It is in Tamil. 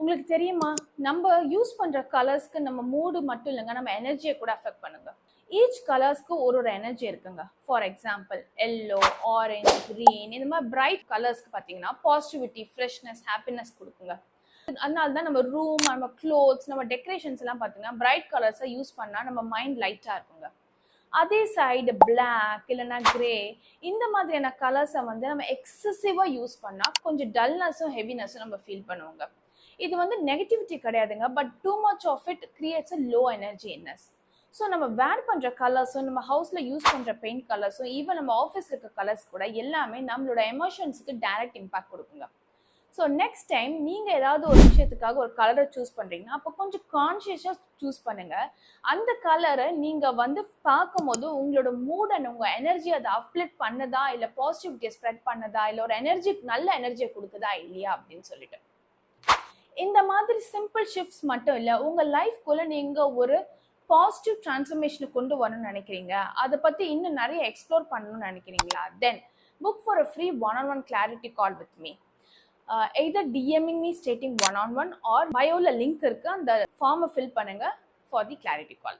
உங்களுக்கு தெரியுமா, நம்ம யூஸ் பண்ற கலர்ஸ்க்கு நம்ம மூடு மட்டும் இல்லைங்க, நம்ம எனர்ஜியை கூட அஃபெக்ட் பண்ணுங்க. ஈச் கலர்ஸ்க்கு ஒரு ஒரு எனர்ஜி இருக்குங்க. For example yellow, orange, green, இந்த மாதிரி பிரைட் கலர்ஸ்க்கு பார்த்தீங்கன்னா பாசிட்டிவிட்டி, ஃப்ரெஷ்னஸ், ஹாப்பினஸ் கொடுக்குங்க. அதனால தான் நம்ம ரூம், நம்ம க்ளோத்ஸ், நம்ம டெக்கரேஷன்ஸ் எல்லாம் பார்த்தீங்கன்னா பிரைட் கலர்ஸை யூஸ் பண்ணால் நம்ம மைண்ட் லைட்டாக இருக்குங்க. அதே சைடு பிளாக் இல்லைன்னா கிரே இந்த மாதிரியான கலர்ஸை வந்து நம்ம எக்ஸசிவாக யூஸ் பண்ணால் கொஞ்சம் டல்னஸும் ஹெவினஸும் நம்ம ஃபீல் பண்ணுவோங்க. இது வந்து நெகட்டிவிட்டி கிடையாதுங்க, but too much of it creates a low energy in us. So நம்ம வேர் பண்ணுற கலர்ஸும், நம்ம ஹவுஸில் யூஸ் பண்ணுற பெயிண்ட் கலர்ஸும், ஈவன் நம்ம ஆஃபீஸில் இருக்க கலர்ஸ் கூட எல்லாமே நம்மளோட எமோஷன்ஸுக்கு டைரக்ட் இம்பாக்ட் கொடுக்குங்க. ஸோ நெக்ஸ்ட் டைம் நீங்கள் ஏதாவது ஒரு விஷயத்துக்காக ஒரு கலரை சூஸ் பண்ணுறீங்கன்னா அப்போ கொஞ்சம் கான்ஷியஸாக சூஸ் பண்ணுங்கள். அந்த கலரை நீங்கள் வந்து பார்க்கும்போது உங்களோட மூட் அண்ட் உங்கள் எனர்ஜி அதை அப்லிஃப்ட் பண்ணுதா, இல்லை பாசிட்டிவிட்டியை ஸ்ப்ரெட் பண்ணுதா, இல்லை ஒரு எனர்ஜி, நல்ல எனர்ஜியை கொடுக்குதா இல்லையா அப்படின்னு சொல்லிட்டு. இந்த மாதிரி சிம்பிள் ஷிஃப்ட்ஸ் மட்டும் இல்லை, உங்கள் லைஃப்குள்ளே நீங்கள் ஒரு பாசிட்டிவ் டிரான்ஸ்ஃபர்மேஷனை கொண்டு வரணும்னு நினைக்கிறீங்க, அதை பற்றி இன்னும் நிறைய எக்ஸ்ப்ளோர் பண்ணணும்னு நினைக்கிறீங்களா, தென் book for a free one-on-one clarity call with me. Either DMing me stating one-on-one or பயோல லிங்க் இருக்கு, அந்த ஃபார்மை ஃபில் பண்ணுங்க for the clarity call.